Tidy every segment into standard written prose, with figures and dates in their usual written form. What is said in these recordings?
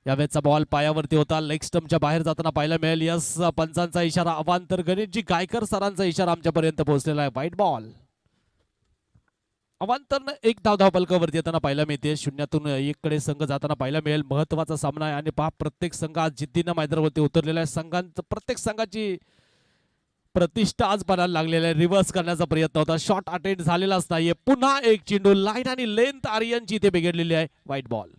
यावेळेचा ball पायावरती होता, leg स्टंपच्या बाहेर जाताना पाहायला मिळेल. यस, पंचांचा इशारा अवांतर गणेशजी गायकर सरांचा इशारा आमच्यापर्यंत पोहोचलेला आहे. White ball. अवांतर एक धाव फलकावरती येताना पाहायला मिळते. 0तून 1 कडे संघ जाताना पाहायला मिळेल. महत्वाचा सामना आहे आणि पहा प्रत्येक संघ आज जिद्दीनं मैदानावरती उतरलेला आहे. संघांचं प्रत्येक संघाची प्रतिष्ठा आज पणाला लागलेला आहे. रिव्हर्स करण्याचा प्रयत्न होता, शॉट अटेंड झालेलाच नाहीये. पुन्हा एक चेंडू लाईन आणि लेंथ आर्यनची इथे बिघडलेली आहे. White ball.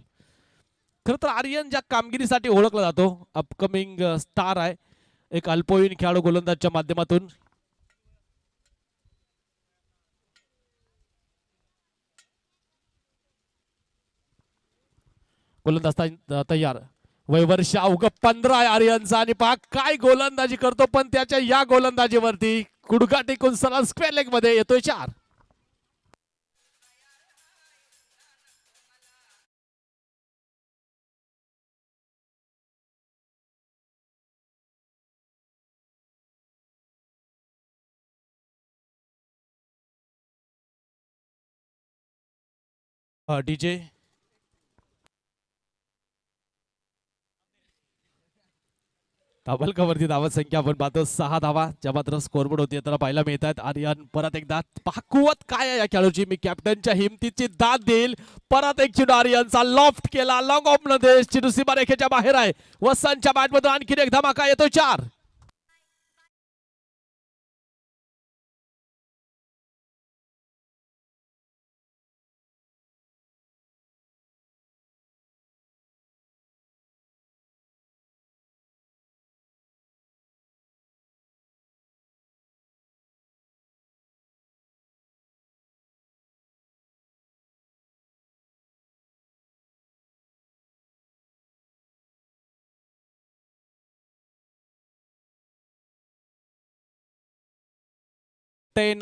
खरं तर आर्यन ज्या कामगिरीसाठी ओळखला जातो, अपकमिंग स्टार आहे, एक अल्पवयीन खेळाडू गोलंदाजच्या माध्यमातून. गोलंदाज तयार. वयवर्ष अवघ 15 आहे आर्यनचा आणि पहा काय गोलंदाजी करतो, पण त्याच्या या गोलंदाजीवरती गुडघा टेकून सरळ स्क्वेअर लेग मध्ये येतोय 4. डीजे धावलकावरती धावत संख्या आपण पाहतो 6 धावा, ज्या मात्र स्कोरबोर्ड होती त्याला पाहायला मिळतात. आर्यन परत एकदा कुवत काय आहे या खेळाडूची, मी कॅप्टनच्या हिमतीची दाद देईल. परत एक चेंडू आर्यनचा लॉफ्ट केला, लॉंग ऑफ मध्ये चेंडू सीमारेखेच्या बाहेर आहे. वसंतच्या बॅटमधून आणखी एक धमाका येतो 4.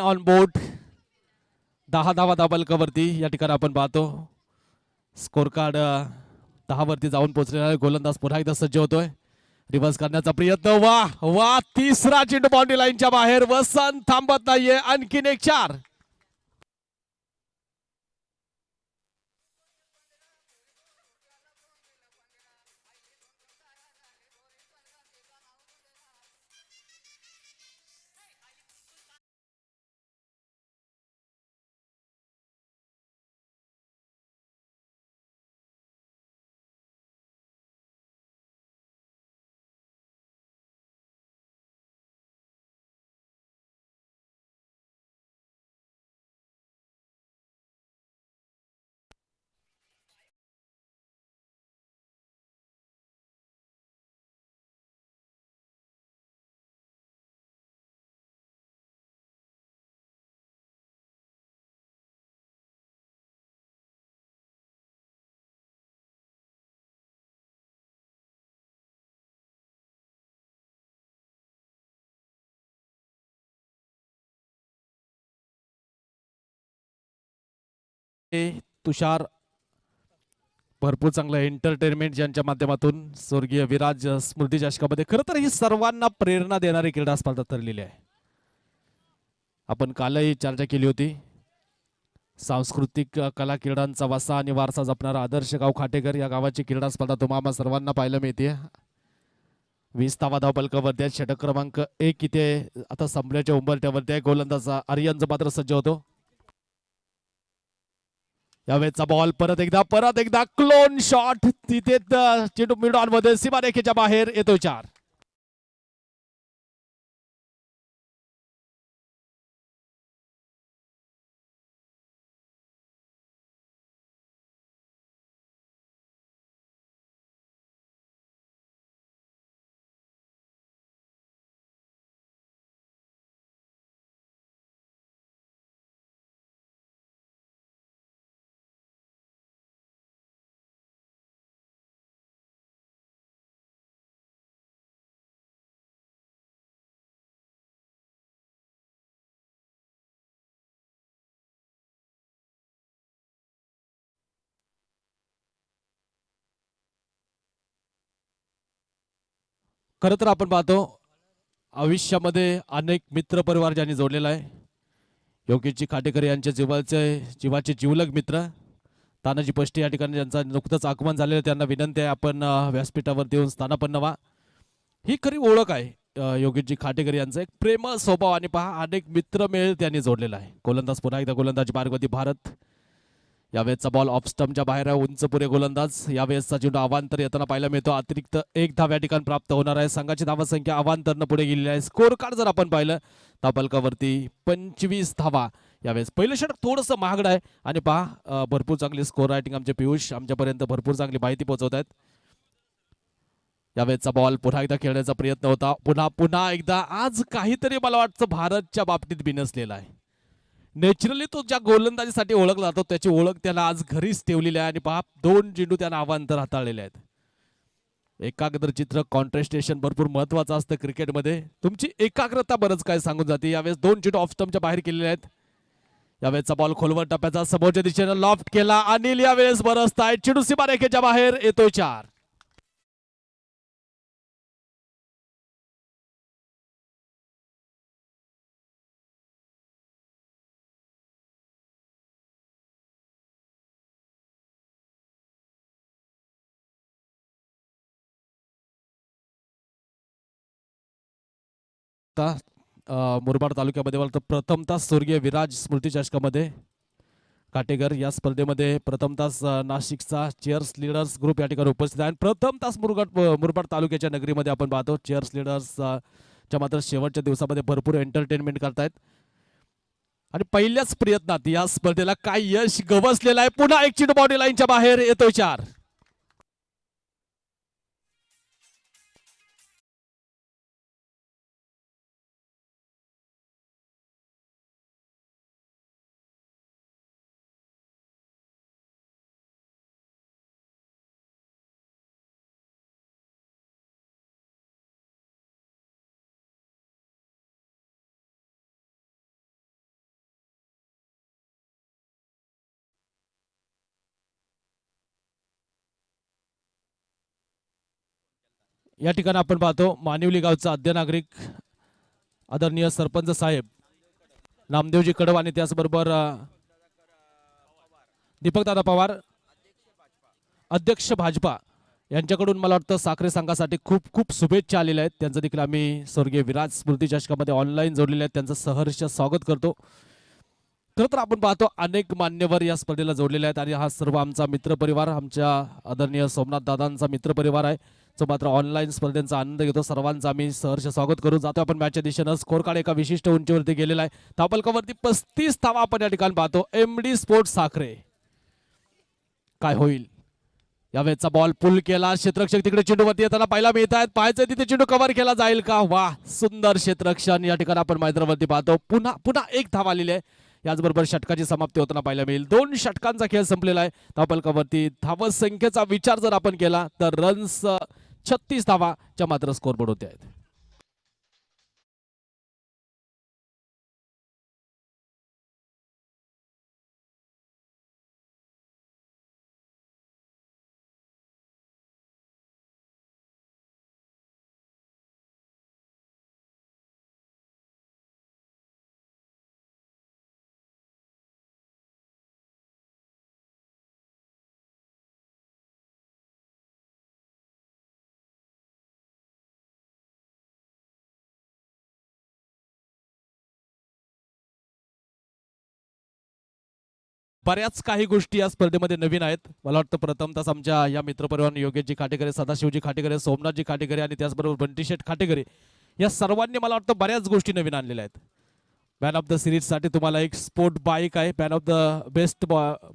On board. 10 धावा धाबलकावरती या ठिकाणी आपण पाहतो. स्कोर कार्ड 10 वरती जाऊन पोहोचलेला आहे. गोलंदाज पुन्हा एकदा सज्ज होतोय. रिव्हर्स करण्याचा प्रयत्न. वा तिसरा चेंडू बाउंड्री लाईनच्या बाहेर. वसंत थांबत नाहीये, आणखीन एक 4. तुषार भरपूर चांगलं एंटरटेनमेंट ज्यांच्या माध्यमातून स्वर्गीय विराज स्मृती चषकामध्ये खरं तर ही सर्वांना प्रेरणा देणारी क्रीडा स्पर्धा ठरलेली आहे. आपण कालही चर्चा केली होती. सांस्कृतिक कला क्रीडांचा वसा आणि वारसा जपणारा आदर्श गाव खाटेकर या गावाची क्रीडा स्पर्धा तुम्हाला सर्वांना पाहायला मिळते. 20 धावा धावफलकावरती षटक क्रमांक 1 इथे आता संपल्याच्या उंबरठ्यावरती आहे. गोलंदाज आर्यनचा पात्र सज्ज होतो. यावेळेचा बॉल परत एकदा क्लोन शॉट, तिथे चेंडू मिड ऑन मध्ये सीमारेखेच्या बाहेर येतो 4. खरं तर आपण पाहतो आयुष्यामध्ये अनेक मित्र परिवार ज्यांनी जोडलेला आहे. योगेशजी खाटेकर यांच्या जीवाचे जिवाचे जिवलग मित्र तानाजी पष्टे या ठिकाणी ज्यांचा नुकतंच आगमन झालेलं त्यांना विनंती आहे आपण व्यासपीठावर देऊन स्थानापन्न व्हा. ही खरी ओळख आहे योगेशजी खाटेकर यांचा एक प्रेमळ स्वभाव आणि पहा अनेक मित्रमेळ त्यांनी जोडलेला आहे. गोलंदाज पुन्हा एकदा गोलंदाज मार्गवती भारत. यावेळेसचा बॉल ऑफ स्टंपच्या बाहेर आहे. उंच पुरे गोलंदाज. यावेळेसचा चेंडू अवांतर येताना पाहायला मिळतो. अतिरिक्त एक धाव या ठिकाणी प्राप्त होणार आहे. संघाची धावसंख्या अवांतरनं पुढे गेलेली आहे. स्कोर कार्ड जर आपण पाहिलं धावफलकावरती 25 धावा. यावेळेस पहिलं षटक थोडंसं महागड आहे आणि पहा भरपूर चांगली स्कोर रायटिंग आमचे पियुष आमच्यापर्यंत भरपूर चांगली माहिती पोहोचवत आहेत. यावेळेचा बॉल पुन्हा एकदा खेळण्याचा प्रयत्न होता. पुन्हा एकदा आज काहीतरी मला वाटतं भारतच्या बाबतीत बिनसलेला आहे. नॅचरली तो ज्या गोलंदाजीसाठी ओळखला जातो त्याची ओळख त्याला आज घरीच ठेवलेली आहे आणि पहा 2 चेंडू त्याला अवांतर हाताळलेले आहेत. एकाग्र चित्र कॉन्ट्रेस्टेशन भरपूर महत्वाचं असतं क्रिकेटमध्ये. तुमची एकाग्रता बरंच काय सांगून जाते. यावेळेस 2 चेंडू ऑफ स्टंपच्या बाहेर केलेले आहेत. यावेळेचा बॉल खोलवर टप्प्याचा समोरच्या दिशेनं लॉफ्ट केला. अनिल यावेळेस बरसताय. चेंडू सीमारेषेच्या बाहेर येतोय 4. मुरबाड तालुक्यामध्ये मला तर प्रथमतः स्वर्गीय विराज स्मृती चषकामध्ये काटेकर या स्पर्धेमध्ये प्रथमतः नाशिकचा चेअर्स लीडर्स ग्रुप या ठिकाणी उपस्थित आहे. प्रथमतः मुरबाड तालुक्याच्या नगरीमध्ये आपण पाहतो चेअर्स लीडर्स च्या मात्र शेवटच्या दिवसामध्ये भरपूर एंटरटेनमेंट करतायत आणि पहिल्याच प्रयत्नात या स्पर्धेला काय यश गवसलेलं आहे. पुन्हा एक चेंडू बॉडी लाईनच्या बाहेर येतोय 4. या ठिकाणी आपण पाहतो मानिवली गावचा आद्य नागरिक आदरणीय सरपंच साहेब नामदेवजी कडव आणि त्याचबरोबर दीपकदादा पवार अध्यक्ष भाजपा यांच्याकडून मला वाटतं साखरे संघासाठी खूप खूप शुभेच्छा आलेल्या आहेत. त्यांचं देखील आम्ही स्वर्गीय विराज स्मृती चषकामध्ये ऑनलाईन जोडलेले आहेत. त्यांचं सहर्ष स्वागत करतो. खरं तर आपण पाहतो अनेक मान्यवर या स्पर्धेला जोडलेले आहेत आणि हा सर्व आमचा मित्रपरिवार आमच्या आदरणीय सोमनाथ दादांचा मित्रपरिवार आहे जो मात्र ऑनलाईन स्पर्धेचा आनंद घेतो. सर्वांचा आम्ही सहर्ष स्वागत करू. जातो आपण मॅचच्या दिशेनं. स्कोर कार्ड एका विशिष्ट उंचीवरती गेलेला आहे. धावफलकावरती 35 धावा आपण या ठिकाणी पाहतो. MD sports Sakhare. काय होईल. यावेळेचा बॉल पुल केला. क्षेत्ररक्षक तिकडे चेंडूवरती येताना पाहायला मिळत आहेत. पाहायचं तिथे चेंडू कव्हर केला जाईल का. वा सुंदर क्षेत्ररक्षण या ठिकाणी आपण मैदानावरती पाहतो. पुन्हा एक धाव आलेली आहे. याचबरोबर षटकाची समाप्ती होताना पाहायला मिळेल. 2 षटकांचा खेळ संपलेला आहे. धावफलकावरती धावसंख्येचा विचार जर आपण केला तर रन्स 36 धावाच्या मात्र स्कोरबोर्ड होते आहेत. बऱ्याच काही गोष्टी या स्पर्धेमध्ये नवीन आहेत. मला वाटतं प्रथमतः आमच्या या मित्रपरिवार योगेशजी खाटेकरे सदाशिवजी खाटेकरे सोमनाथजी खाटेकरे आणि त्याचबरोबर बंटीशेठ खाटेकरे या सर्वांनी मला वाटतं बऱ्याच गोष्टी नवीन आणलेल्या आहेत. मॅन ऑफ द सिरीजसाठी तुम्हाला एक स्पोर्ट बाईक आहे. मॅन ऑफ द बेस्ट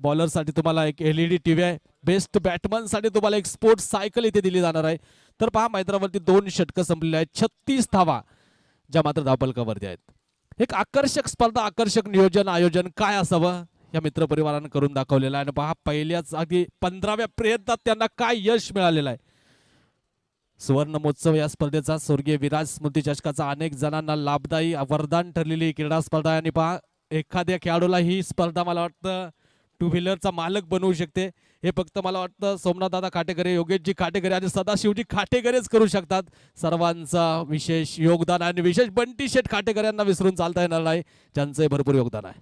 बॉलरसाठी तुम्हाला एक LED TV आहे. बेस्ट बॅटमनसाठी तुम्हाला एक स्पोर्ट्स सायकल इथे दिली जाणार आहे. तर पहा मैदानावरती 2 षटकं संपलेली आहेत. 36 धावा ज्या मात्र धावफलकावरती आहेत. एक आकर्षक स्पर्धा आकर्षक नियोजन आयोजन काय असावं या मित्रपरिवारानं करून दाखवलेला आहे. आणि पहा पहिल्याच अगदी 15व्या प्रयत्नात त्यांना काय यश मिळालेलं आहे. सुवर्ण महोत्सव या स्पर्धेचा स्वर्गीय विराज स्मृती चषकाचा अनेक जणांना लाभदायी वरदान ठरलेली क्रीडा स्पर्धा आहे. आणि पहा एखाद्या खेळाडूला ही स्पर्धा मला वाटतं 2 व्हीलरचा मालक बनवू शकते. हे फक्त मला वाटतं सोमनाथदादा खाटेकरे योगेशजी खाटेकरे आणि सदाशिवजी खाटेकरेच करू शकतात. सर्वांचा विशेष योगदान आणि विशेष बंटी शेठ खाटेकर यांना विसरून चालता येणार नाही ज्यांचं भरपूर योगदान आहे.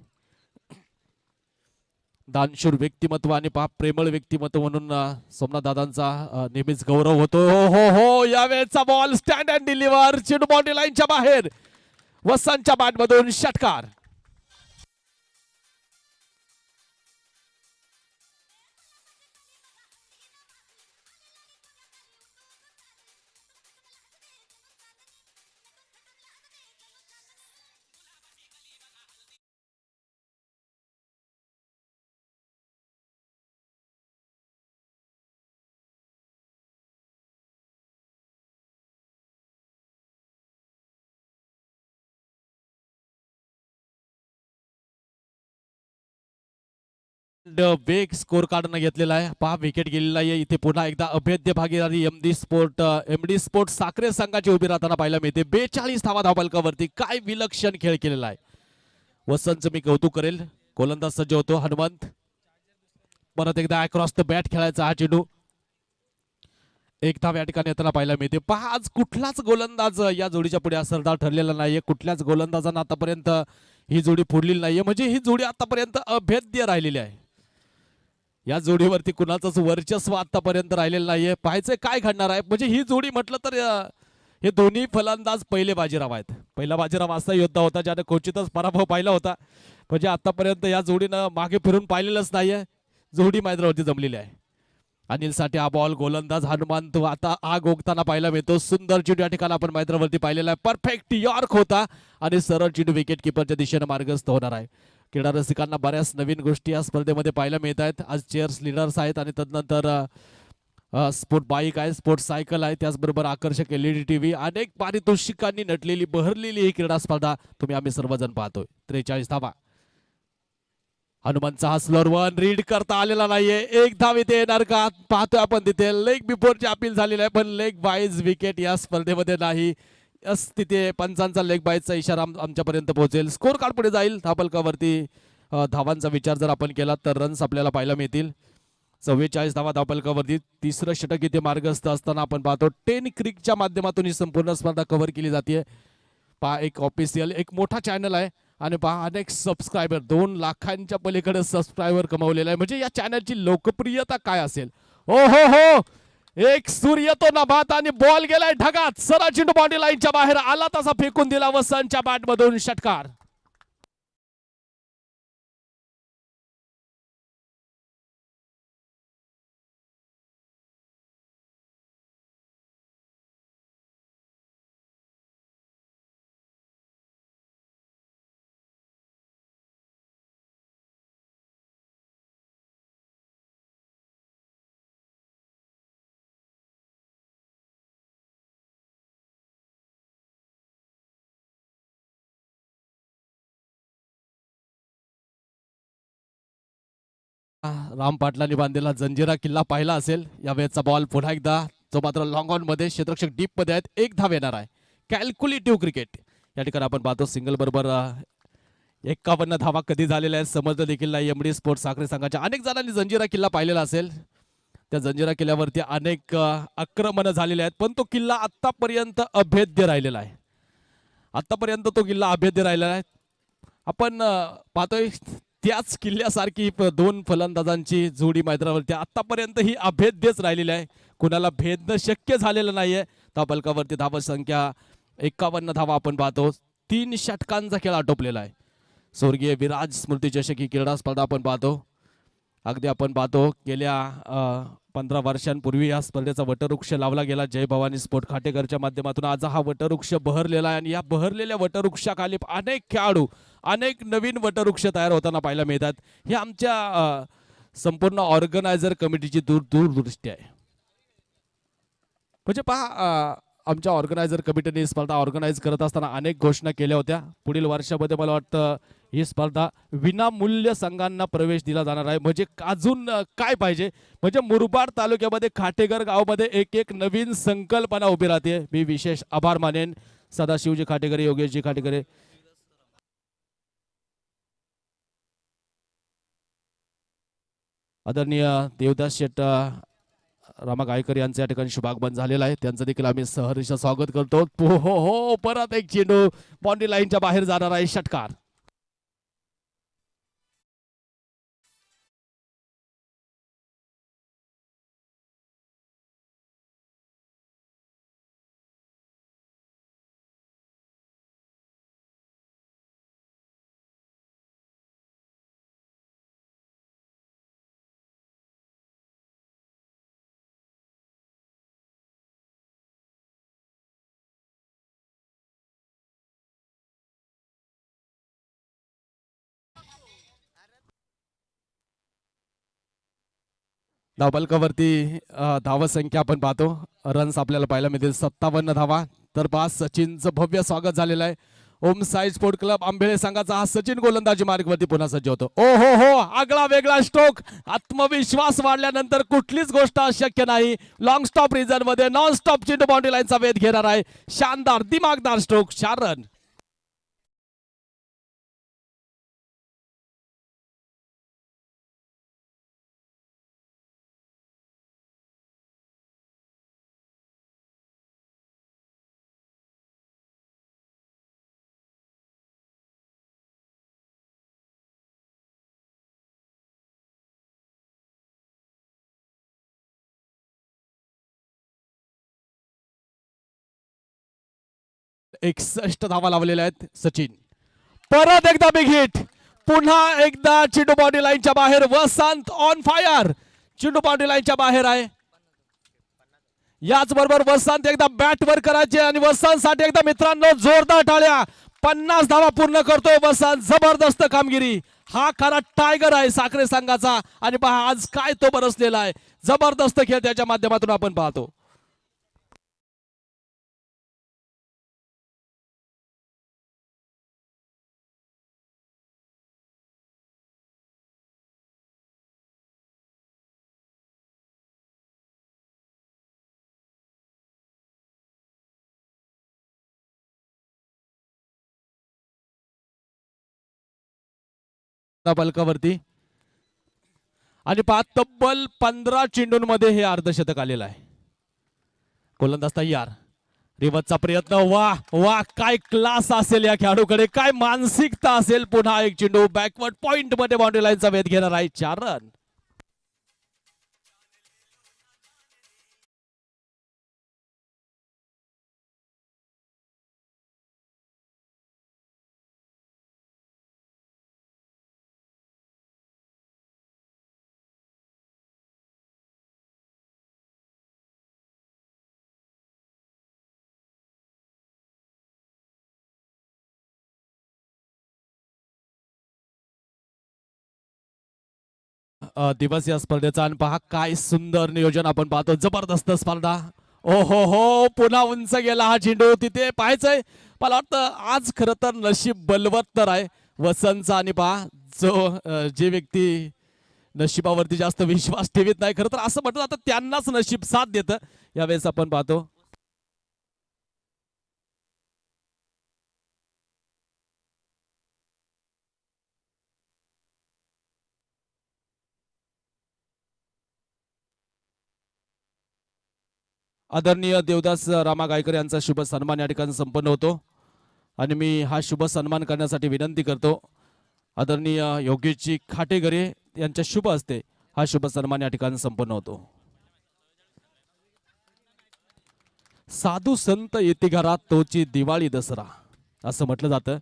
दानशूर व्यक्तिमत्व आणि पहा प्रेमळ व्यक्तिमत्व म्हणून सोमनाथ दादांचा नेहमीच गौरव होतो. हो हो हो, यावेळेचा बॉल स्टँड अँड डिलिव्हर, चेंडू बाउंड्री लाईनच्या बाहेर, वसंतच्या बॅटमधून षटकार. बेग स्कोर कार्डनं घेतलेला आहे. पहा विकेट गेलेला आहे. इथे पुन्हा एकदा अभेद्य भागीदारी एमडी स्पोर्ट साखरे संघाची उभी राहताना पाहायला मिळते. 42 धावा धावफलकावरती. काय विलक्षण खेळ केलेला आहे. वसंतचं मी कौतुक करेल. गोलंदाज सज्ज होतो हनुमंत. परत एकदा अक्रॉस द बॅट खेळायचा हा चेंडू. एक धाव या ठिकाणी येताना पाहायला मिळते. पहा आज कुठलाच गोलंदाज या जोडीच्या पुढे असरदार ठरलेला नाहीये. कुठल्याच गोलंदाजांना आतापर्यंत ही जोडी फोडलेली नाहीये. म्हणजे ही जोडी आतापर्यंत अभेद्य राहिलेली आहे. या जोडीवरती कुणाचंच वर्चस्व आतापर्यंत राहिलेलं नाहीये. पाहायचंय काय घडणार आहे. म्हणजे ही जोडी म्हटलं तर हे दोन्ही फलंदाज पहिले बाजीराव आहेत. पहिला बाजीराव असा योद्धा होता ज्याने क्वचितच पराभव पाहिला होता. म्हणजे आतापर्यंत या जोडीनं मागे फिरून पाहिलेलंच नाहीये. जोडी मैदानावरती जमलेली आहे. अनिल साठी हा बॉल, गोलंदाज हनुमंत आता आग ओकताना पाहायला मिळतो. सुंदर चेंडू या ठिकाणी आपण मैदानावरती पाहिलेला आहे. परफेक्ट यॉर्क होता आणि सरळ चेंडू विकेट किपरच्या दिशेने मार्गस्थ होणार आहे. क्रीडा रसिकांना बऱ्याच नवीन गोष्टी या स्पर्धेमध्ये पाहायला मिळत आहेत. आज चेअर्स लीडर्स आहेत आणि तदनंतर स्पोर्ट बाईक आहे, स्पोर्ट सायकल आहे, त्याचबरोबर आकर्षक LED TV, अनेक पारितोषिकांनी नटलेली बहरलेली ही क्रीडा स्पर्धा तुम्ही आम्ही सर्वजण पाहतोय. 43 धावा. हनुमंतचा हा स्लोअर वन रीड करता आलेला नाहीये. एक धाव इथे येणार का पाहतोय आपण. तिथे लेग बिफोरची अपील झालेली आहे पण लेग वाईज विकेट या स्पर्धेमध्ये नाही. तिथे पंचांचा लेग बाईजचा इशारा आमच्यापर्यंत पोहोचेल. स्कोर कार्ड पुढे जाईल. धावफलकावरती धावांचा विचार जर आपण केला तर रन्स आपल्याला पाहायला मिळतील. 44 धावा धावफलकावरती. तिसरं षटक इथे मार्गस्थ असताना आपण पाहतो. 10 क्रिकच्या माध्यमातून ही संपूर्ण स्पर्धा कव्हर केली जाते. पहा एक ऑफिशियल एक मोठा चॅनल आहे आणि पहा अनेक सबस्क्रायबर 2 लाखांच्या पलीकडे सबस्क्रायबर कमावलेला आहे. म्हणजे या चॅनलची लोकप्रियता काय असेल. हो हो हो, एक सूर्य तो नभात आणि बॉल गेलाय ढगात. सरळ चेंडू बाउंड्री लाईनच्या बाहेर आला तसा फेकून दिला वसंतच्या बॅटमधून षटकार. राम पाटलांनी बांधलेला जंजिरा किल्ला पाहिला असेल. यावेळेचा बॉल पुन्हा एकदा जो मात्र लॉंग ऑन मध्ये क्षेत्ररक्षक डीप मध्ये आहेत. एक धाव येणार आहे. कॅल्क्युलेटिव्ह क्रिकेट या ठिकाणी आपण पाहतो. सिंगल बरोबर 51 धावा कधी झालेल्या आहेत समजलं देखील नाही. एमडी स्पोर्ट्स साखरे संघाच्या अनेक जणांनी जंजिरा किल्ला पाहिलेला असेल. त्या जंजिरा किल्ल्यावरती अनेक आक्रमण झालेले आहेत पण तो किल्ला आतापर्यंत अभेद्य राहिलेला आहे. आतापर्यंत तो किल्ला अभेद्य राहिलेला आहे. आपण पाहतोय त्याच किल्ल्यासारखी 2 फलंदाजांची जोडी मैदानावरती आतापर्यंत ही अभेद्यच राहिलेली आहे. कुणाला भेदणं शक्य झालेलं नाहीये. धावफलकावरती धावा संख्या 51 धावा आपण पाहतो. 3 षटकांचा खेळ आटोपलेला आहे. स्वर्गीय विराज स्मृती चषक ही क्रीडा स्पर्धा आपण पाहतो. अगदी आपण पाहतो गेल्या 15 वर्षांपूर्वी या स्पर्धेचा वटवृक्ष लावला गेला. जय भवानी स्पोर्ट खाटेकरच्या माध्यमातून आज हा वटवृक्ष बहरलेला आहे आणि या बहरलेल्या वटवृक्षाखाली अनेक खेळाडू, अनेक नवीन वटवृक्ष तयार होताना पाहायला मिळतात. हे आमच्या संपूर्ण ऑर्गनायझर कमिटीची दूरदृष्टी आहे. म्हणजे पहा आमच्या ऑर्गनायझर कमिटीने स्पर्धा ऑर्गनाईज करत असताना अनेक घोषणा केल्या होत्या. पुढील वर्षामध्ये मला वाटतं ही स्पर्धा विनामूल्य संघांना प्रवेश दिला जाणार आहे. म्हणजे अजून काय पाहिजे. म्हणजे मुरबाड तालुक्यामध्ये खाटेकर गावामध्ये एक नवीन संकल्पना उभी राहते. मी विशेष आभार मानेन सदाशिवजी खाटेकरे, योगेशजी खाटेकरे, आदरणीय देवदास शेट रामा गायकर यांचे या ठिकाणी शुभागमन झालेलं आहे. त्यांचं देखील आम्ही सहर्ष स्वागत करतो. हो हो, परत एक चेंडू बाउंड्री लाईनच्या बाहेर जाणार आहे. षटकार. धावफलकावरती धाव संख्या आपण पाहतो. रन्स आपल्याला पाहायला मिळतील 57 धावा. तर पहा सचिनचं भव्य स्वागत झालेलं आहे. ओम साई स्पोर्ट क्लब आंबेळे संघाचा हा सचिन गोलंदाजी मार्गवरती पुन्हा सज्ज होतो. ओ हो हो, आगळा वेगळा स्ट्रोक. आत्मविश्वास वाढल्यानंतर कुठलीच गोष्ट अशक्य नाही. लॉंग स्टॉप रिझन मध्ये नॉन स्टॉप चिंटू बाउंड्री लाईनचा वेध घेणार आहे. शानदार दिमागदार स्ट्रोक, 4 रन. एकसष्ट धावा लावलेल्या आहेत सचिन. परत एकदा बिग हिट. पुन्हा एकदा चिंटू बाउंड्री लाईनच्या बाहेर. वसंत ऑन फायर. चिंटू बाउंड्री लाईनच्या बाहेर आहे. याच बरोबर वसंत एकदा बॅट वर करायचे आणि वसंत साठी एकदा मित्रांनो जोरदार टाळ्या. 50 धावा पूर्ण करतोय वसंत. जबरदस्त कामगिरी. हा खरा टायगर आहे साखरे संघाचा. आणि पहा आज काय तो बरसलेला आहे. जबरदस्त खेळ त्याच्या माध्यमातून आपण पाहतो. बलकावरती आणि पहा तब्बल 15 चेंडूंमध्ये हे अर्धशतक आलेलं आहे. गोलंदाज तयार. रिवर्सचा प्रयत्न. वा वा, काय क्लास असेल या खेळाडूकडे, काय मानसिकता असेल. पुन्हा एक चेंडू बॅकवर्ड पॉइंट मध्ये बाउंड्री लाईनचा वेध घेणार आहे. 4 रन. दिवस या स्पर्धेचा आणि पहा काय सुंदर नियोजन आपण पाहतो. जबरदस्त स्पर्धा. ओ हो हो, पुन्हा उंच गेला हा चेंडू. तिथे पाहायचंय. मला वाटतं आज खरं तर नशीब बलवत तर आहे वसंतचा. आणि पहा जो जे व्यक्ती नशिबावरती जास्त विश्वास ठेवत नाही, खरं तर असं म्हटलं जातं त्यांनाच नशीब साथ देतं. यावेळेस आपण पाहतो आदरणीय देवदास रामा गायकर यांचा शुभ सन्मान या ठिकाणी संपन्न होतो. आणि मी हा शुभ सन्मान करण्यासाठी विनंती करतो आदरणीय योगेशजी खाटेगरे यांच्या शुभ हस्ते हा शुभ सन्मान या ठिकाणी संपन्न होतो. साधू संत येते घरात तोची दिवाळी दसरा असं म्हटलं जातं.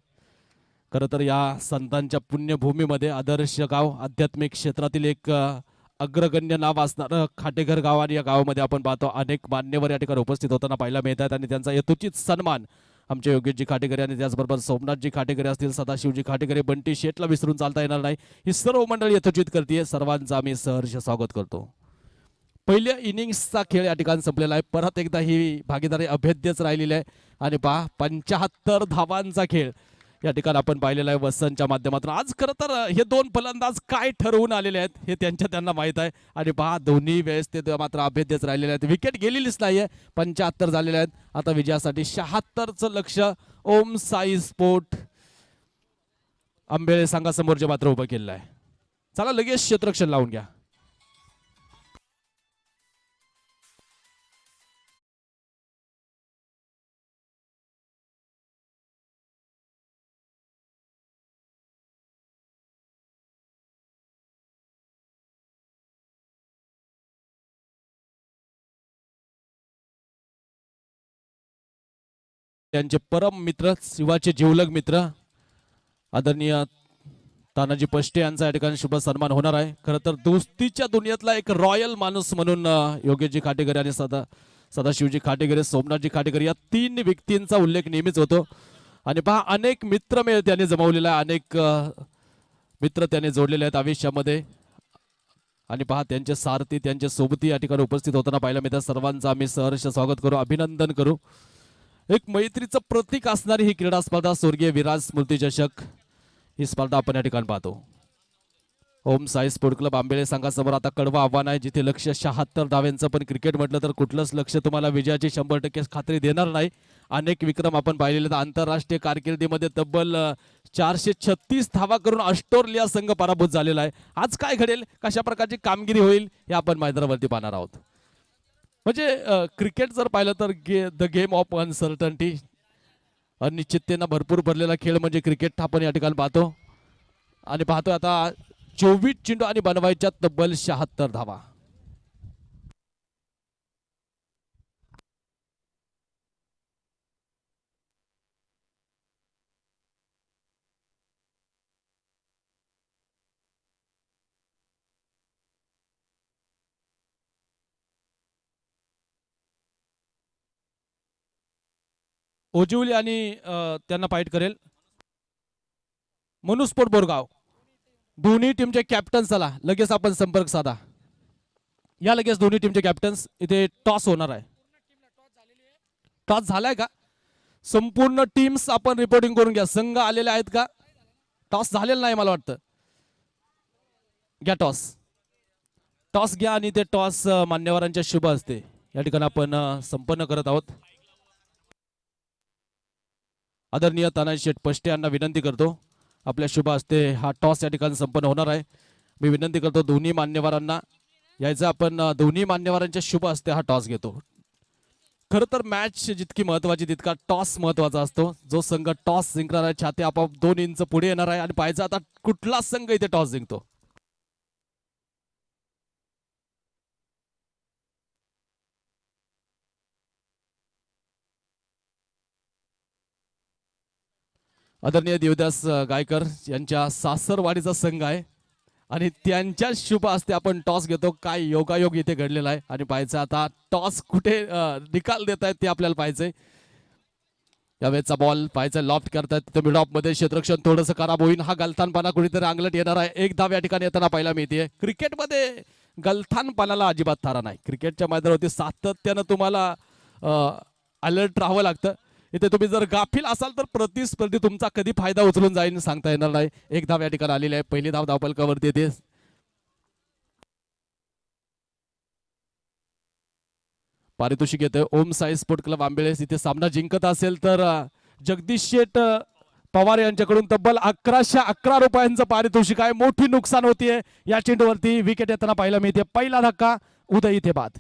खरं तर या संतांच्या पुण्यभूमीमध्ये आदर्श गाव आध्यात्मिक क्षेत्रातील एक अग्रगण्य नाव असणारं खाटेघर गाव. आणि या गावामध्ये आपण पाहतो अनेक मान्यवर या ठिकाणी उपस्थित होताना पाहायला मिळतात. आणि त्यांचा यथोचित सन्मान आमचे योगेशजी खाटेघरे आणि त्याचबरोबर सोमनाथजी खाटेघरे असतील, सदाशिवजी खाटेघरे, बंटी शेटला विसरून चालता येणार नाही. ही सर्व मंडळी यथोचित करते. सर्वांचं आम्ही सहर्ष स्वागत करतो. पहिल्या इनिंग्सचा खेळ या ठिकाणी संपलेला आहे. परत एकदा ही भागीदारी अभेद्यच राहिलेली आहे. आणि पहा 75 धावांचा खेळ या ठिकाणी आपण पाहिलेला आहे वसंतच्या माध्यमातून. आज खरं तर हे दोन फलंदाज काय ठरवून आलेले आहेत हे त्यांना माहित आहे. आणि पहा दोन्ही वेळेस ते मात्र अभेद्यच राहिलेले आहेत. विकेट गेलेलीच नाहीये. 75 झालेले आहेत. आता विजयासाठी 76चं लक्ष ओम साई स्पोर्ट आंबेळे संघासमोर जे मात्र उभं केलेलं आहे. चला लगेच क्षेत्ररक्षण लावून घ्या. त्यांचे परम मित्र, शिवाचे जिवलग मित्र आदरणीय तानाजी पष्टे यांचा या ठिकाणी शुभ सन्मान होणार आहे. खरं तर दोस्तीच्या दुनियेतला एक रॉयल माणूस म्हणून योगेशजी खाटेघरे आणि सदाशिवजी खाटेघरे, सोमनाथजी खाटेघरे या 3 व्यक्तींचा उल्लेख नेहमीच होतो. आणि पहा अनेक मित्रमेळ त्यांनी जमवलेला आहे. अनेक मित्र त्याने जोडलेले आहेत आयुष्यामध्ये. आणि पहा त्यांचे सारथी त्यांचे सोबती या ठिकाणी उपस्थित होताना पाहायला मिळतात. सर्वांचं आम्ही सहर्ष स्वागत करू, अभिनंदन करू. एक मैत्रीचं प्रतीक असणारी ही क्रीडा स्पर्धा स्वर्गीय विराज स्मृती चषक ही स्पर्धा आपण या ठिकाणी पाहतो. ओम साई स्पोर्ट क्लब आंबेळे संघासमोर आता कडवं आव्हान आहे, जिथे लक्ष 76 धाव्यांचं, पण क्रिकेट म्हटलं तर कुठलंच लक्ष तुम्हाला विजयाची 100% खात्री देणार नाही. अनेक विक्रम आपण पाहिलेले. आंतरराष्ट्रीय कारकिर्दीमध्ये तब्बल 436 धावा करून ऑस्ट्रेलिया संघ पराभूत झालेला आहे. आज काय घडेल, कशा प्रकारची कामगिरी होईल हे आपण मैदानावरती पाहणार आहोत. म्हणजे क्रिकेट जर पाहिलं तर द गेम ऑफ अनसर्टनिटी, अनिश्चिततेनं भरपूर भरलेला खेळ म्हणजे क्रिकेट आपण या ठिकाणी पाहतो. आणि पाहतोय आता 24 चेंडू आणि बनवायच्या तब्बल 76 धावा. ओजिवली आणि त्यांना फाईट करेल मनुस्पोर्ट बोरगाव. दोन्ही टीमचे कॅप्टन, चला लगेच आपण संपर्क साधा. या लगेच दोन्ही टीमचे कॅप्टन्स. इथे टॉस होणार आहे. टॉस झालाय का? संपूर्ण टीम्स आपण रिपोर्टिंग करून घ्या. संघ आलेले आहेत का? टॉस झालेला नाही मला वाटतं. घ्या टॉस. टॉस घ्या आणि ते टॉस मान्यवरांच्या शुभ असते या ठिकाणी आपण संपन्न करत आहोत. आदरणीय तानाजी शेठ पष्टे यांना विनंती करतो, आपल्या शुभ हस्ते हा टॉस या ठिकाणी संपन्न होणार आहे. मी विनंती करतो दोन्ही मान्यवरांना यायचं. आपण दोन्ही मान्यवरांच्या शुभ हस्ते हा टॉस घेतो. खरं तर मॅच जितकी महत्वाची तितका टॉस महत्वाचा असतो. जो संघ टॉस जिंकणार आहे छाती आपोआप 2 इंच पुढे येणार आहे आणि पाहायचं आता कुठला संघ इथे टॉस जिंकतो. आदरणीय देवदास गायकर यांच्या सासरवाडीचा संघ आहे आणि त्यांच्या शुभ हस्ते आपण टॉस घेतो. काय योगायोग इथे घडलेला आहे आणि पाहायचं आता टॉस कुठे निकाल देत आहेत ते आपल्याला पाहायचंय. यावेळेचा बॉल पाहायचा लॉफ्ट करतात तिथे मिड ऑफ मध्ये क्षेत्ररक्षण थोडंसं खराब होईल. हा गलथानपणा कुठेतरी अंगलट येणार आहे. एक धाव या ठिकाणी येताना पाहायला मिळते. क्रिकेटमध्ये गलथानपणाला अजिबात थारा नाही. क्रिकेटच्या मैदानावरती सातत्यानं तुम्हाला अलर्ट राहावं लागतं. इथे तुम्ही जर गाफील असाल तर प्रतिस्पर्धी तुमचा कधी फायदा उचलून जाईल सांगता येणार नाही. एक धाव या ठिकाणी आलेली आहे. पहिली धाव धावपलकावरती येते. पारितोषिक येतोय ओम साई स्पोर्ट क्लब आंबेळे. इथे सामना जिंकत असेल तर जगदीश शेठ पवार यांच्याकडून तब्बल 1111 रुपयांचं पारितोषिक आहे. मोठी नुकसान होतीये या चेंडूवरती. विकेट येताना पाहायला मिळते. पहिला धक्का उदय इथे बाद.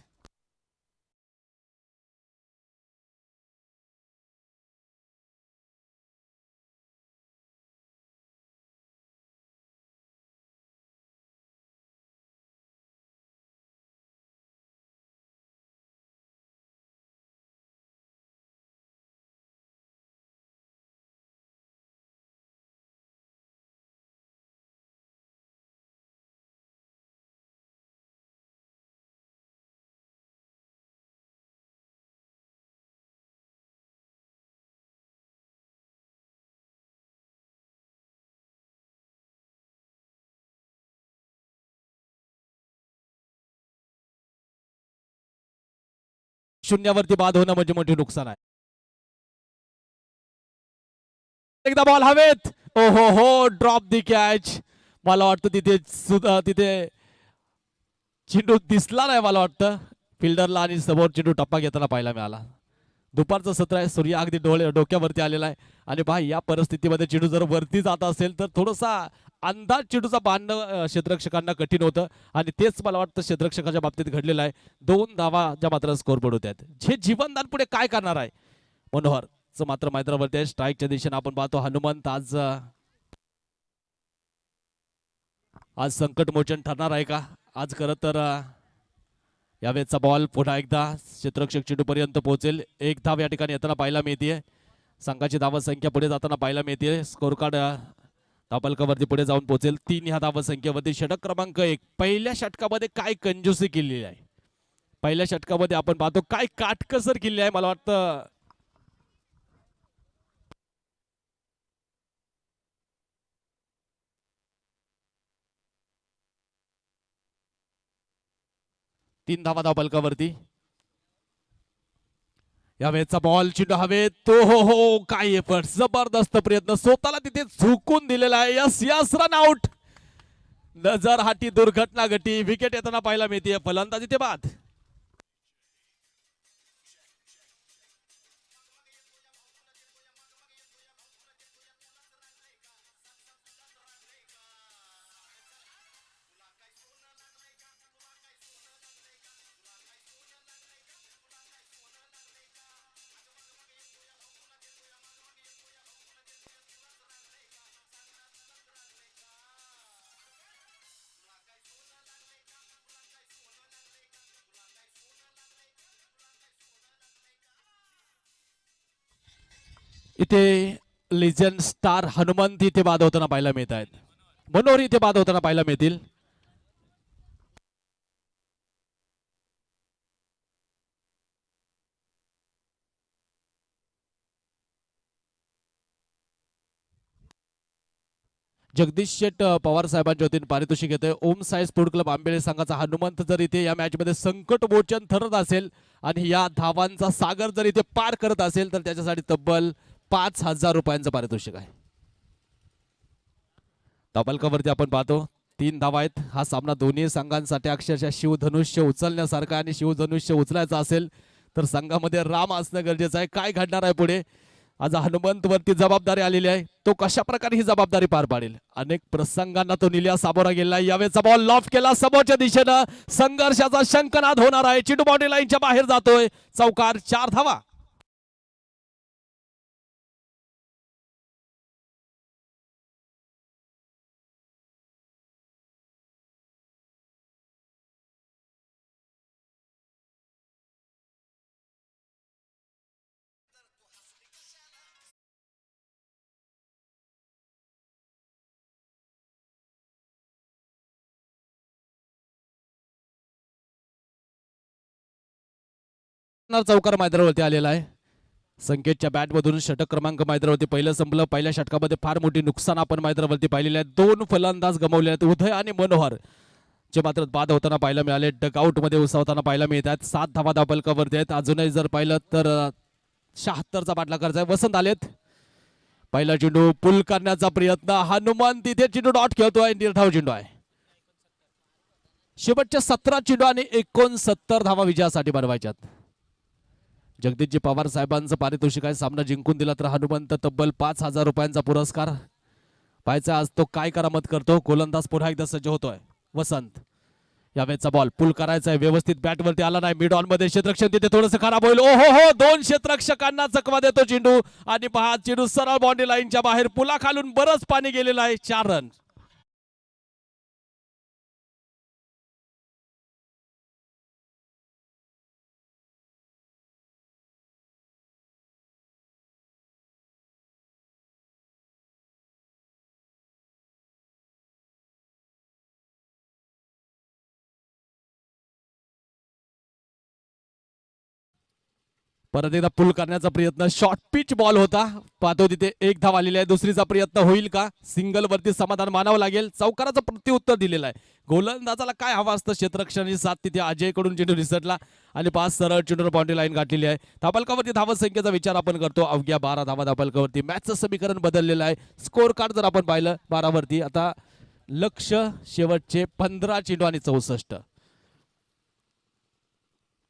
शून्यावरती बाद होणं म्हणजे मोठे नुकसान आहे. एकदा बॉल हवेत. ओ हो ड्रॉप दी कॅच. मला वाटतं तिथे चेंडू दिसला नाही. मला वाटतं फिल्डरला आणि समोर चेंडू टप्पा घेताना पाहायला मिळाला. दुपारचं सत्र आहे. सूर्य अगदी डोक्यावरती आलेला आहे आणि पहा या परिस्थितीमध्ये चेंडू जर वरती जात असेल तर थोडासा अंदाज चेंडूचा बांधणं क्षेत्ररक्षकांना कठीण होतं आणि तेच मला वाटतं क्षेत्ररक्षकाच्या बाबतीत घडलेलं आहे. 2 धावाच्या मात्र स्कोर बोर्ड होत्यात. जे जीवनदान पुढे काय करणार आहे मनोहरचं मात्र मैदानावरती आहे. स्ट्राईकच्या दिशेने आपण पाहतो हनुमंत आज संकटमोचन ठरणार आहे का? आज खरं तर यावेळेचा बॉल पुन्हा एकदा क्षेत्ररक्षक चेंडूपर्यंत पोहोचेल. एक धाव या ठिकाणी येताना पाहायला मिळते. संघाची धावसंख्या पुढे जाताना पाहायला मिळते. स्कोर कार्ड धावपलकावरती पुढे जाऊन पोहोचेल. 3 ह्या धावसंख्येवरती. षटक क्रमांक 1. पहिल्या षटकामध्ये काय कंजूसी केलेली आहे. पहिल्या षटकामध्ये आपण पाहतो काय काटकसर केली आहे. मला वाटतं 3 धावा धावफलकावरती. या वेळेचा बॉल चेंडू हवेत तो हो काय आहे पण जबरदस्त प्रयत्न स्वतःला तिथे झुकून दिलेला आहे. Yes yes run out. नजर हाटी दुर्घटना घटी. विकेट येताना पाहायला मिळते. फलंदाजी ते बाद. इथे लिजन स्टार हनुमंत इथे बाद होताना पाहायला मिळत आहेत. मनोहर इथे बाद होताना पाहायला मिळतील. जगदीश शेठ पवार साहेबांच्या वतीने पारितोषिक येते. ओम साई स्पोर्ट क्लब आंबेळे संघाचा हनुमंत जर इथे या मॅच मध्ये संकट मोचन ठरत असेल आणि या धावांचा सागर जर इथे पार करत असेल तर त्याच्यासाठी तब्बल 5,000 रुपयांचं पारितोषिक आहे. धावफलकावरती आपण पाहतो 3 धावा आहेत. हा सामना दोन्ही संघांसाठी अक्षरशः शिवधनुष्य उचलण्यासारखा आणि शिवधनुष्य उचलायचं असेल तर संघामध्ये राम असणं गरजेचं आहे. काय घडणार आहे पुढे आज हनुमंत वरती जबाबदारी आलेली आहे. तो कशा प्रकारे ही जबाबदारी पार पाडेल. अनेक प्रसंगांना तो निल्या सामोरा गेला. यावेळेचा बॉल लॉफ्ट केला समोरच्या दिशेनं. संघर्षाचा शंखनाद होणार आहे. चेंडू बाउंड्री लाईनच्या बाहेर जातोय. चौकार 4 धावा. चौकार मैदानावरती आलेला आहे. संकेतच्या बॅटमधून षटक क्रमांक मैदानावरती पहिलं संपलं. पहिल्या षटकामध्ये फार मोठी नुकसान आपण मैदानावरती पाहिलेले आहे. 2 फलंदाज गमावले आहेत. उदय आणि मनोहर चे मात्र बाद होताना पाहायला मिळाले. डगआउट मध्ये उसवताना पाहायला मिळतात. 7 धावा धावफलकावरती आहेत. अजूनही जर पाहिलं तर 76चा बाटला करायचा आहे. वसंत आलेत. पहिला चेंडू पुल करण्याचा प्रयत्न. हनुमान तिथे चेंडू डॉट खेळतोय. निर्धाव चेंडू आहे. शेवटच्या 17 चेंडू आणि 69 धावा विजयासाठी बनवायच्यात. जगदीशजी पवार साहेबांचं पारितोषिक आहे. सामना जिंकून दिला तर हनुमंत तब्बल 5,000 रुपयांचा पुरस्कार पाहायचा. आज तो काय करामत करतो. गोलंदाज पुन्हा एकदा सज्ज होतोय. वसंत यावेळेचा बॉल पुल करायचा आहे. व्यवस्थित बॅटवरती आला नाही. मिड ऑन मध्ये क्षेत्ररक्षण तिथे थोडंसं खराब होईल. ओ हो 2 क्षेत्ररक्षकांना चकवा देतो चेंडू आणि पहा चेंडू सरळ बाउंड्री लाईनच्या बाहेर. पुला खालून बरंच पाणी गेलेलं आहे. 4 रन. परत एकदा पुल करण्याचा प्रयत्न. शॉर्ट पिच बॉल होता. पाहतो तिथे 1 धाव आलेली आहे. दुसरीचा प्रयत्न होईल का. सिंगल वरती समाधान मानावं लागेल. चौकाराचं प्रत्युत्तर दिलेलं आहे. गोलंदाजाला काय हवं असतं. क्षेत्ररक्षणाची साथ तिथे अजय कडून चेंडू निसटला आणि 5 सरळ चेंडूवर बाउंड्री लाईन गाठलेली आहे. धावफलकावरती धावत संख्येचा विचार आपण करतो. अवघ्या 12 धावा धावफलकावरती. मॅचचं समीकरण बदललेलं आहे. स्कोर कार्ड जर आपण पाहिलं 12 वरती आता लक्ष शेवटचे 15 चेंडू आणि 64.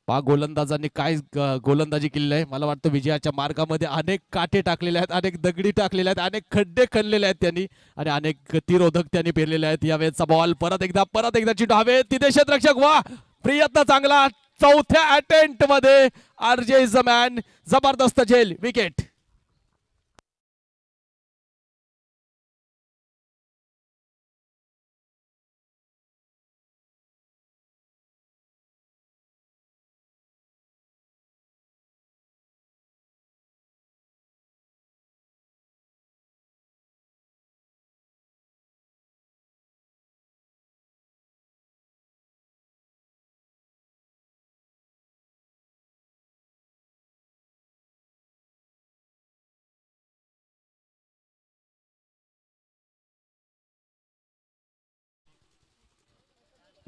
पहा गोलंदाजांनी काय गोलंदाजी केलेली आहे. मला वाटतं विजयाच्या मार्गामध्ये अनेक काटे टाकलेले आहेत. अनेक दगडी टाकलेले आहेत. अनेक खड्डे खणलेले आहेत त्यांनी आणि अनेक गतिरोधक त्यांनी पेरलेले आहेत. यावेळेचा बॉल परत एकदा चेंडू हवे. तिथे क्षेत्ररक्षक वा प्रयत्न चांगला. चौथ्या अटेम्प्ट मध्ये आरजे इज अ मॅन. जबरदस्त झेल. विकेट.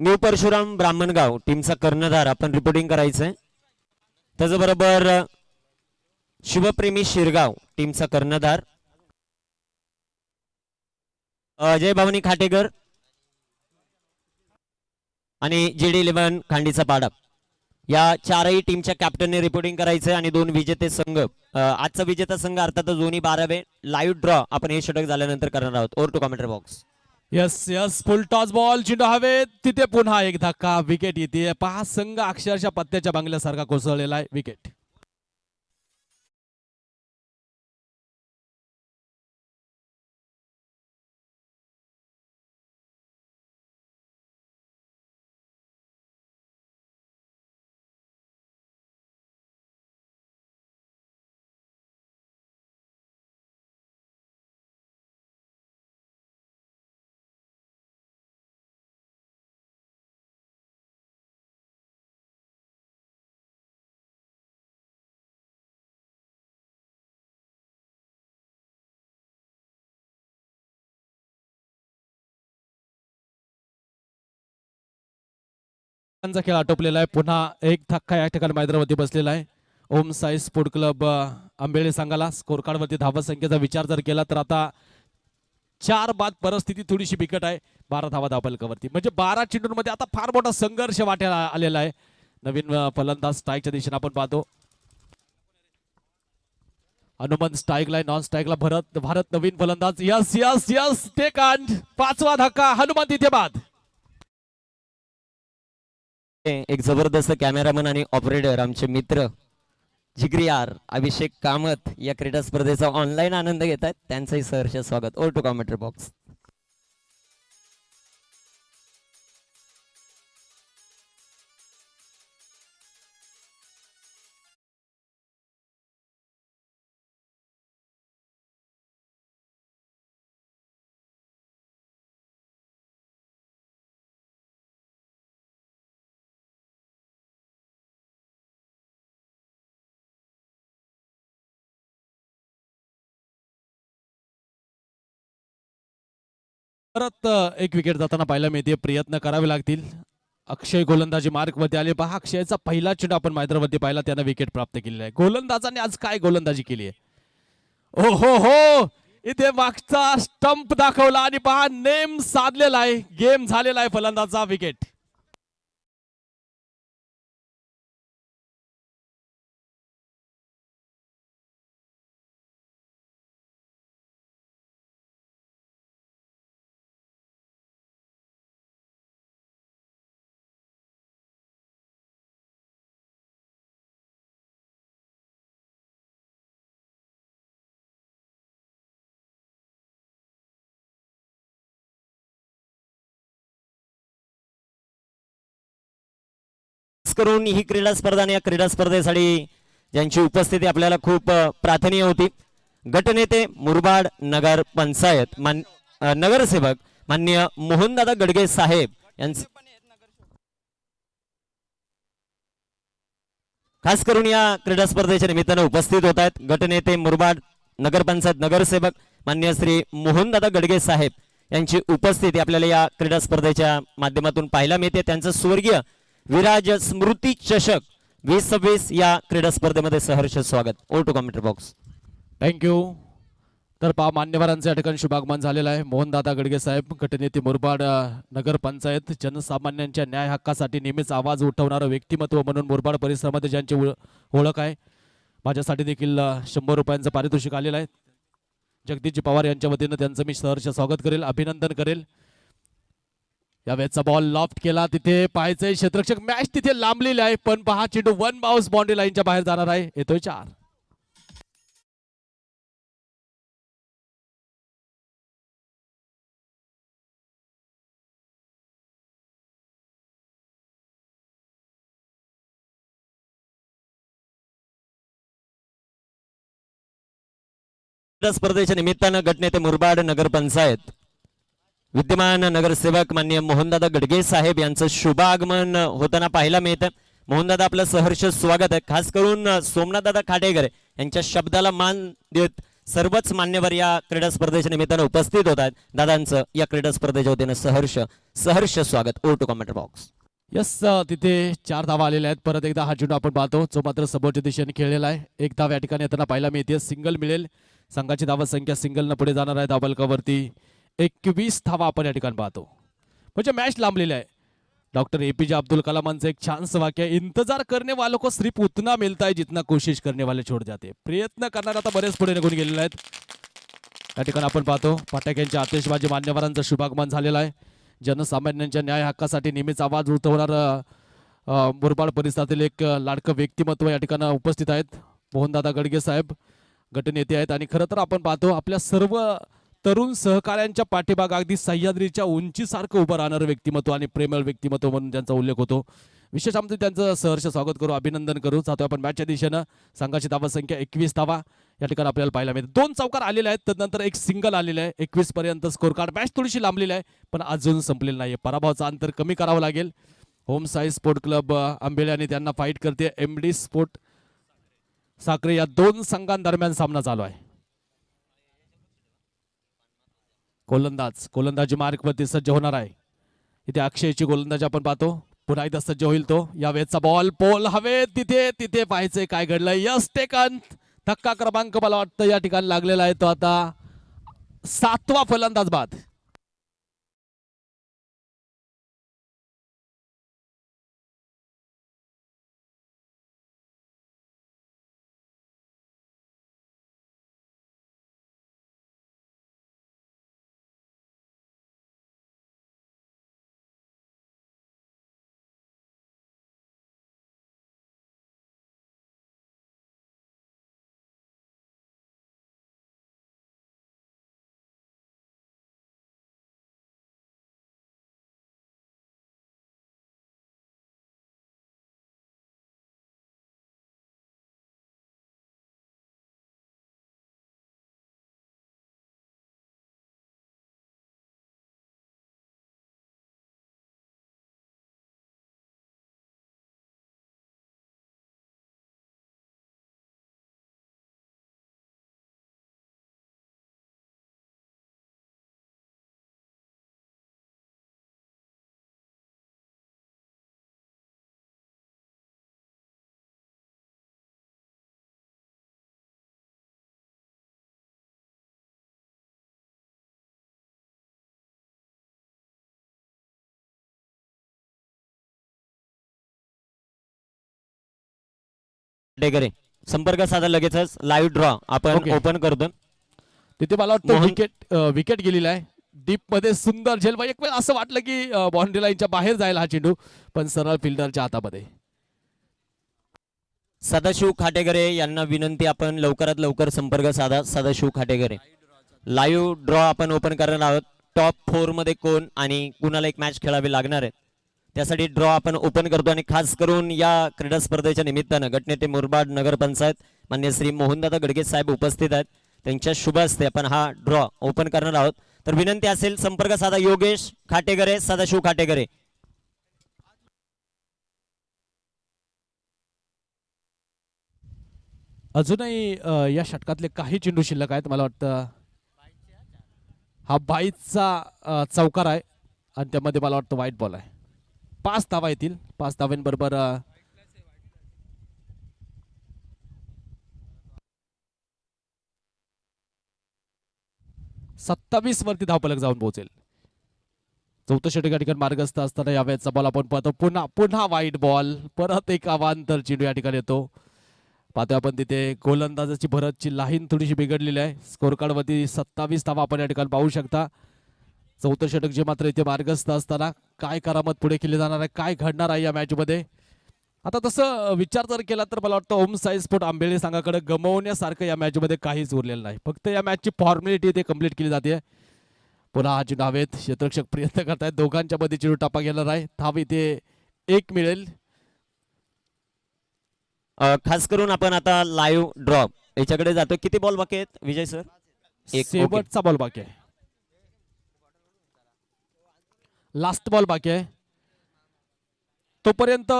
न्यू परशुराम ब्राह्मणगाव टीमचा कर्णधार आपण रिपोर्टिंग करायचंय. त्याचबरोबर शिवप्रेमी शिरगाव टीमचा कर्णधार अजय भवानी खाटेकर आणि JD11 खांडीचा पाडा या चारही टीमच्या कॅप्टनने रिपोर्टिंग करायचं आणि दोन विजेते संघ आजचा विजेता संघ अर्थात दोन्ही 12वे लाईव्ह ड्रॉ आपण हे षटक झाल्यानंतर करणार आहोत. Over to commentary box. Yes yes full toss ball चेंडू हवेत तिथे पुन्हा एक धक्का विकेट येते. पहा संघ अक्षरशः पत्त्याच्या बांगल्यासारखा कोसळलेला आहे. विकेट. खेळ आटोपलेला आहे. पुन्हा एक धक्का या ठिकाणी मैदानावरती बसलेला आहे. ओम साई स्पोर्ट क्लब आंबेळे संघाला स्कोर कार्ड वरती धावा संख्येचा विचार जर केला तर आता 4 बाद परिस्थिती थोडीशी बिकट आहे. 12 धावा धावफलकावरती म्हणजे 12 चेंडूंमध्ये आता फार मोठा संघर्ष वाट्याला आलेला आहे. नवीन फलंदाज स्ट्राईकच्या दिशेने आपण पाहतो. हनुमंत स्ट्राईकला आहे. नॉन स्ट्राईकला भारत नवीन फलंदाज. यस यस यस ते कांड 5वा धक्का हनुमंत इथे बाद. एक जबरदस्त कॅमेरामन आणि ऑपरेटर आमचे मित्र जिगरी यार अभिषेक कामत या क्रीडा स्पर्धेचा ऑनलाईन आनंद घेत आहेत. त्यांचंही सहर्ष स्वागत. Over to commentary box. परत एक विकेट जाताना पाहायला मिळते. प्रयत्न करावे लागतील. अक्षय गोलंदाजी मार्क मध्ये आले. पहा अक्षयचा पहिला चेंडू आपण मैदानावरती पाहिला त्यानं विकेट प्राप्त केलेला आहे. गोलंदाजाने आज काय गोलंदाजी केली आहे. ओ हो हो इथे मागचा स्टंप दाखवला आणि पहा नेम साधलेला आहे. गेम झालेला आहे. फलंदाजा विकेट. करून ही क्रीडा स्पर्धा आणि या क्रीडा स्पर्धेसाठी ज्यांची उपस्थिती आपल्याला खूप प्रार्थनीय होती. गटनेते मुरबाड नगर पंचायत नगरसेवक माननीय मोहनदादा गडगे साहेब यांचं खास करून या क्रीडा स्पर्धेच्या निमित्तानं उपस्थित होत आहेत. गटनेते मुरबाड नगरपंचायत नगरसेवक माननीय श्री मोहनदादा गडगे साहेब यांची उपस्थिती आपल्याला या क्रीडा स्पर्धेच्या माध्यमातून पाहायला मिळते. त्यांचं स्वर्गीय विराज स्मृती चषक 2026 या क्रीडा स्पर्धेमध्ये सहर्ष स्वागत. Over to commentary box. Thank you. तर पहा मान्यवरांचं या ठिकाणी शुभागमन झालेलं आहे. मोहनदादा गडगे साहेब गटनेते मुरबाड नगरपंचायत जनसामान्यांच्या न्याय हक्कासाठी नेहमीच आवाज उठवणारं व्यक्तिमत्व म्हणून मुरबाड परिसरामध्ये ज्यांची ओळख आहे. माझ्यासाठी देखील 100 रुपयांचं पारितोषिक आलेलं आहे. जगदीशजी पवार यांच्या वतीनं त्यांचं मी सहर्ष स्वागत करेल, अभिनंदन करेल. यावेळेचा बॉल लॉफ्ट केला. तिथे पाहायचंय क्षेत्ररक्षक. मॅच तिथे लांबलेली आहे पण पहा चेंडू 1 बाउन्स बाउंड्री लाईनच्या बाहेर जाणार आहे. येतोय 4. स्पर्धेच्या निमित्तानं गटनेते मुरबाड नगरपंचायत विद्यमान नगरसेवक माननीय मोहनदादा गडगे साहेब यांचं शुभागमन होताना पाहायला मिळतं. मोहनदादा आपलं सहर्ष स्वागत आहे. खास करून सोमनाथदादा खाटेकर यांच्या शब्दाला मान देत सर्वच मान्यवर या क्रीडा स्पर्धेच्या निमित्तानं उपस्थित होत आहेत. दादांचं या क्रीडा स्पर्धेच्या वतीनं सहर्ष स्वागत. Over to comment box. Yes, तिथे 4 धावा आलेल्या आहेत. परत एकदा हा चेंडू आपण पाहतो जो मात्र समोरच्या दिशेने खेळलेला आहे. एक धाव या ठिकाणी येताना पाहायला मिळते. सिंगल मिळेल. संघाची धावा संख्या सिंगलनं पुढे जाणार आहे. धावलकावरती 21 धावा आपण या ठिकाणी पाहतो. म्हणजे मॅच लांबलेली आहे. डॉक्टर एपीजे अब्दुल कलामांचं एक छानसं वाक्य आहे, इंतजार करने वालों को सिर्फ उतना मिलता है जितना कोशिश करने वाले छोड़ जाते. प्रयत्न करणारे आता बरेच पुढे निघून गेलेले आहेत. या ठिकाणी आपण पाहतो फटाक्यांच्या आतिषबाजी मान्यवरांचं शुभागमन झालेलं आहे. जनसामान्यांच्या न्याय हक्कासाठी नेहमीच आवाज उठवणार मुरबाड परिसरातील एक लाडकं व्यक्तिमत्व या ठिकाणी उपस्थित आहेत. मोहनदादा गडगे साहेब गटनेते आहेत आणि खरं तर आपण पाहतो आपल्या सर्व तरुण सहकाऱ्यांच्या पाठीमागे अगदी सह्याद्रीच्या उंचीसारखं उभं राहणारं व्यक्तिमत्व आणि प्रेमळ व्यक्तिमत्व म्हणून ज्यांचा उल्लेख होतो. विशेष आमचं त्यांचं सहर्ष स्वागत करू, अभिनंदन करू. जातो आपण मॅचच्या दिशेनं. संघाची धावा संख्या 21 धावा या ठिकाणी आपल्याला पाहायला मिळते. 2 चौकार आलेले आहेत, त्यानंतर एक सिंगल आलेलं आहे. 21 पर्यंत स्कोर कार्ड. मॅच थोडीशी लांबलेली आहे पण अजून संपलेलं नाहीये. पराभवाचं अंतर कमी करावं लागेल. होम साई स्पोर्ट क्लब आंबेले आणि त्यांना फाईट करते एमडी स्पोर्ट साखरे. या 2 संघांदरम्यान सामना चालू आहे. गोलंदाजी मार्कवरती सज्ज होणार आहे. इथे अक्षयची गोलंदाजी आपण पाहतो. पुन्हा एकदा सज्ज होईल तो. या वेळचा बॉल पोल हवे तिथे पाहायचंय काय घडलंय. Yes taken. धक्का क्रमांक मला वाटतं या ठिकाणी लागलेला आहे तो आता 7वा फलंदाज बाद. डेगरे संपर्क साधा लगेचच. लाईव्ह ड्रॉ आपण Okay. ओपन करतो. तिथे मला वाटतं मोहन- विकेट गेलेला आहे. डीप मध्ये सुंदर झेल. एक वेळ असं वाटलं की बाउंड्री लाईनच्या बाहेर जायला हा चेंडू पण सरळ फिल्डरच्या हातामध्ये. सदाशिव खाटेगरे यांना विनंती आपण लवकरात लवकर संपर्क साधा. सदाशिव खाटेगरे लाईव्ह ड्रॉ आपण ओपन करणार आहोत. टॉप 4 मध्ये कोण आणि कुणाला एक मॅच खेळावी लागणार आहे त्यासाठी ड्रॉ आपण ओपन करतो. आणि खास करून या क्रीडा स्पर्धेच्या निमित्तानं गटनेते मुरबाड नगरपंचायत मान्य श्री मोहनदादा गडगे साहेब उपस्थित आहेत. त्यांच्या शुभ हस्ते आपण हा ड्रॉ ओपन करणार आहोत. तर विनंती असेल संपर्क साधा. योगेश खाटेगरे, सदाशिव खाटेगरे. अजूनही या षटकातले काही चेंडू शिल्लक आहेत. मला वाटतं हा 22चा चौकार आहे आणि त्यामध्ये मला वाटतं व्हाईट बॉल आहे. 5 धावा येतील. 5 धाव्यांबरोबर 27 वरती धावफलक जाऊन पोहोचेल. चौथं षटक या ठिकाणी मार्गस्थ असताना या वेळेचा बॉल आपण पाहतो. पुन्हा व्हाईट बॉल. परत एक अवांतर चेंडू या ठिकाणी येतो. पाहतोय आपण तिथे गोलंदाजाची भरतची लाईन थोडीशी बिघडलेली आहे. स्कोर कार्ड वरती 27 धावा आपण या ठिकाणी पाहू शकता. चौथं षटक जे मात्र इथे मार्गस्थ असताना काय करामत पुढे केली जाणार आहे, काय घडणार आहे या मॅच मध्ये. आता तसं विचार जर केला तर मला वाटतं ओम साई स्पोर्ट आंबेले संघाकडे गमवण्यासारखं या मॅच मध्ये काहीच उरलेलं नाही. फक्त या मॅचची फॉर्मॅलिटी ते कंप्लीट केली जाते. पुन्हा हा चेंडू हवेत. क्षेत्ररक्षक प्रयत्न करतायत. दोघांच्या मध्ये चेंडू टापा गेला आहे. धाव इथे 1 मिळेल. खास करून आपण आता लाईव्ह ड्रॉ याच्याकडे जातो. किती बॉल बाकी आहेत विजय सर? एक. शेवटचा बॉल बाकी आहे. लास्ट बॉल बाकी आहे. तोपर्यंत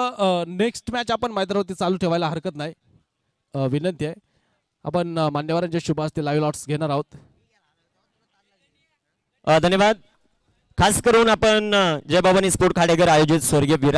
नेक्स्ट मॅच आपण मैदानावरती चालू ठेवायला हरकत नाही. विनंती आहे आपण मान्यवरांच्या शुभ हस्ते लाईव्ह लॉट्स घेणार आहोत. धन्यवाद. खास करून आपण जय भवानी स्पोर्ट खाडेकर आयोजित स्वर्गीय विराट